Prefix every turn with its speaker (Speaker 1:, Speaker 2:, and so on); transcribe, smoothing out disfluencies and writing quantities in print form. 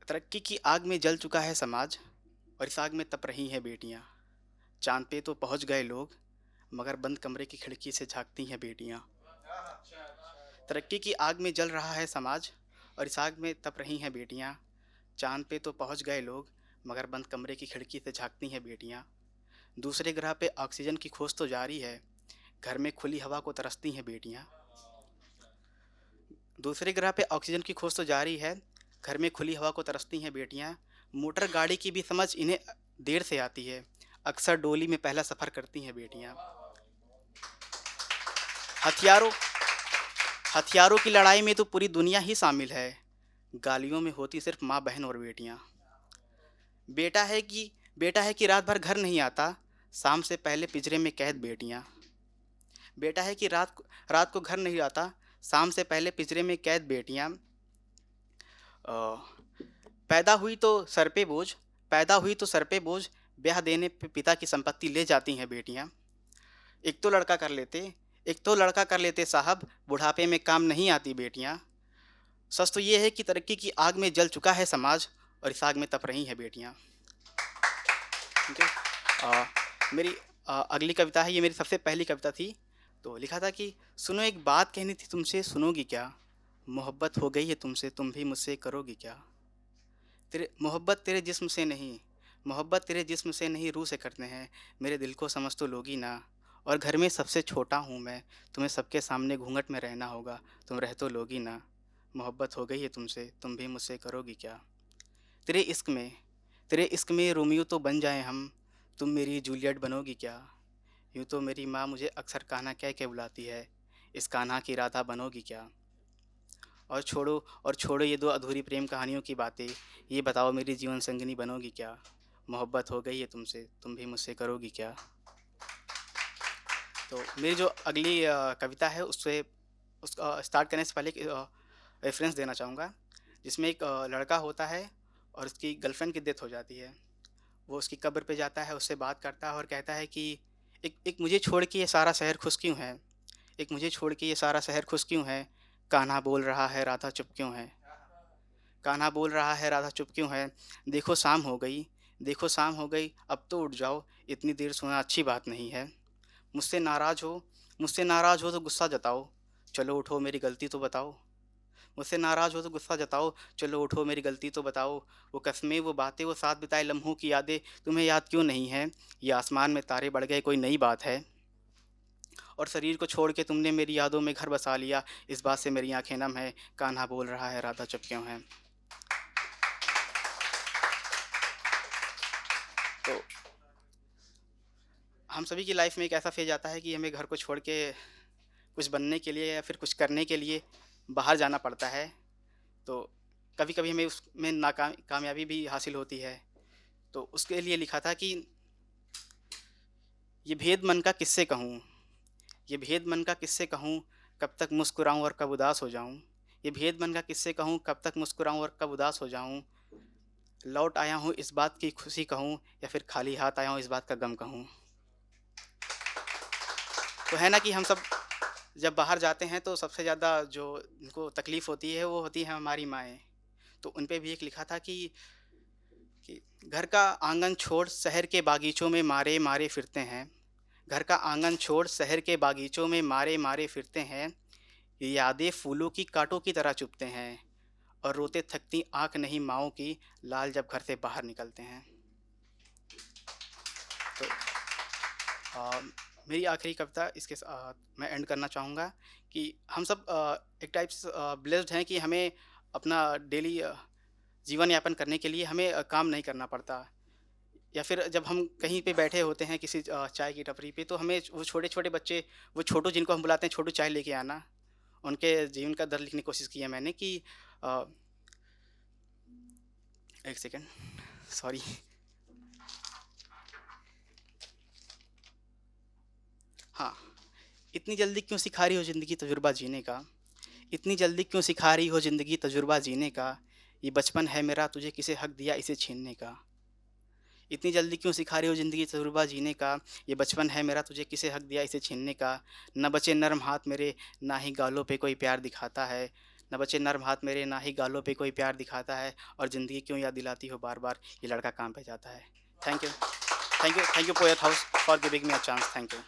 Speaker 1: तरक्की की आग में जल चुका है समाज और इस आग में तप रही हैं बेटियां। चांद पे तो पहुंच गए लोग, मगर बंद कमरे की खिड़की से झांकती हैं बेटियां। तरक्की की आग में जल रहा है समाज और इस आग में तप रही हैं बेटियां। चांद पे तो पहुंच गए लोग, मगर बंद कमरे की खिड़की से झांकती हैं बेटियां। दूसरे ग्रह पे ऑक्सीजन की खोज तो जारी है, घर में खुली हवा को तरसती हैं बेटियां। दूसरे ग्रह पे ऑक्सीजन की खोज तो जारी है, घर में खुली हवा को तरसती हैं बेटियां। मोटर गाड़ी की भी समझ इन्हें देर से आती है, अक्सर डोली में पहला सफ़र करती हैं बेटियां। हथियारों हथियारों की लड़ाई में तो पूरी दुनिया ही शामिल है, गालियों में होती सिर्फ माँ बहन और बेटियां। बेटा है कि बेटा है कि रात भर घर नहीं आता, शाम से पहले पिंजरे में कैद बेटियां। बेटा है कि रात को घर नहीं आता, शाम से पहले पिंजरे में कैद बेटियां। अ, पैदा हुई तो सर पे बोझ पैदा हुई तो सर पे बोझ, ब्याह देने पे पिता की संपत्ति ले जाती हैं बेटियां। एक तो लड़का कर लेते एक तो लड़का कर लेते साहब, बुढ़ापे में काम नहीं आती बेटियां। सच तो ये है कि तरक्की की आग में जल चुका है समाज और इस आग में तप रही हैं बेटियां। ठीक है। मेरी अगली कविता है, ये मेरी सबसे पहली कविता थी। तो लिखा था कि सुनो एक बात कहनी थी तुमसे, सुनोगी क्या? मोहब्बत हो गई है तुमसे, तुम भी मुझसे करोगी क्या? तेरे मोहब्बत तेरे जिस्म से नहीं मोहब्बत तेरे जिस्म से नहीं, रूह से करते हैं। मेरे दिल को समझ तो लोगी ना, और घर में सबसे छोटा हूँ मैं, तुम्हें सबके सामने घूंघट में रहना होगा, तुम रह तो लोगी ना। मोहब्बत हो गई है तुमसे, तुम भी मुझसे करोगी क्या? तेरे इश्क में तेरे इश्क में रोमियो तो बन जाए हम, तुम मेरी जूलियट बनोगी क्या? यूँ तो मेरी माँ मुझे अक्सर कान्हा कह के बुलाती है, इस कान्हा की राधा बनोगी क्या? और छोड़ो ये दो अधूरी प्रेम कहानियों की बातें, ये बताओ मेरी जीवन संगिनी बनोगी क्या? मोहब्बत हो गई है तुमसे, तुम भी मुझसे करोगी क्या? तो मेरी जो अगली कविता है उससे उसका स्टार्ट करने से पहले एक रेफरेंस देना चाहूँगा, जिसमें एक लड़का होता है और उसकी गर्लफ्रेंड की डेथ हो जाती है। वो उसकी कब्र पे जाता है, उससे बात करता है और कहता है कि एक एक मुझे छोड़ के ये सारा शहर खुश क्यों है? एक मुझे छोड़ के ये सारा शहर खुश क्यों है? कान्हा बोल रहा है राधा चुप क्यों है? कान्हा बोल रहा है राधा चुप क्यों है? देखो शाम हो गई देखो शाम हो गई, अब तो उठ जाओ, इतनी देर सोना अच्छी बात नहीं है। मुझसे नाराज़ हो मुझसे नाराज़ हो तो गुस्सा जताओ, चलो उठो मेरी गलती तो बताओ। मुझसे नाराज़ हो तो गुस्सा जताओ, चलो उठो मेरी गलती तो बताओ। वो कस्में वो बातें वो साथ बिताए लम्हों की यादें तुम्हें याद क्यों नहीं है? ये आसमान में तारे बढ़ गए कोई नई बात है? और शरीर को छोड़ के तुमने मेरी यादों में घर बसा लिया, इस बात से मेरी आंखें नम है, कान्हा बोल रहा है राधा चुप क्यों है? तो हम सभी की लाइफ में एक ऐसा फेज आता है कि हमें घर को छोड़ के कुछ बनने के लिए या फिर कुछ करने के लिए बाहर जाना पड़ता है। तो कभी कभी हमें उसमें कामयाबी भी हासिल होती है। तो उसके लिए लिखा था कि ये भेद मन का किससे कहूँ ये भेद मन का किससे कहूँ, कब तक मुस्कुराऊँ और कब उदास हो जाऊँ। ये भेद मन का किससे कहूँ, कब तक मुस्कुराऊँ और कब उदास हो जाऊँ। लौट आया हूँ इस बात की खुशी कहूँ, या फिर खाली हाथ आया हूँ इस बात का गम कहूँ। तो है ना कि हम सब जब बाहर जाते हैं तो सबसे ज़्यादा जो उनको तकलीफ़ होती है वो होती है हमारी माएँ। तो उन पे भी एक लिखा था कि घर का आंगन छोड़ शहर के बागीचों में मारे मारे फिरते हैं। घर का आंगन छोड़ शहर के बागीचों में मारे मारे फिरते हैं। ये यादें फूलों की कांटों की तरह चुभते हैं, और रोते थकती आंख नहीं माँओं की, लाल जब घर से बाहर निकलते हैं। तो अ, मेरी आखिरी कविता इसके साथ मैं एंड करना चाहूँगा कि हम सब एक टाइप से ब्लेस्ड हैं कि हमें अपना डेली जीवन यापन करने के लिए हमें काम नहीं करना पड़ता। या फिर जब हम कहीं पे बैठे होते हैं किसी चाय की टपरी पे, तो हमें वो छोटे-छोटे बच्चे, वो छोटू जिनको हम बुलाते हैं, छोटू चाय लेके आना, उनके जीवन का दर्द लिखने की कोशिश की है मैंने कि अ, एक सेकंड, सॉरी। हाँ, इतनी जल्दी क्यों सिखा रही हो ज़िंदगी तजुर्बा जीने का? इतनी जल्दी क्यों सिखा रही हो ज़िंदगी तजुर्बा जीने का? ये बचपन है मेरा, तुझे किसे हक दिया इसे छीनने का? इतनी जल्दी क्यों सिखा रही हो ज़िंदगी तजुर्बा जीने का? ये बचपन है मेरा, तुझे किसे हक दिया इसे छीनने का? न बचे नर्म हाथ मेरे, ना ही गालों पे कोई प्यार दिखाता है, न बचे नर्म हाथ मेरे, ना ही गालों पे कोई प्यार दिखाता है, और ज़िंदगी क्यों याद दिलाती हो बार बार, ये लड़का काम पे जाता है। Thank you, thank you, thank you poet house for giving me a chance. Thank you.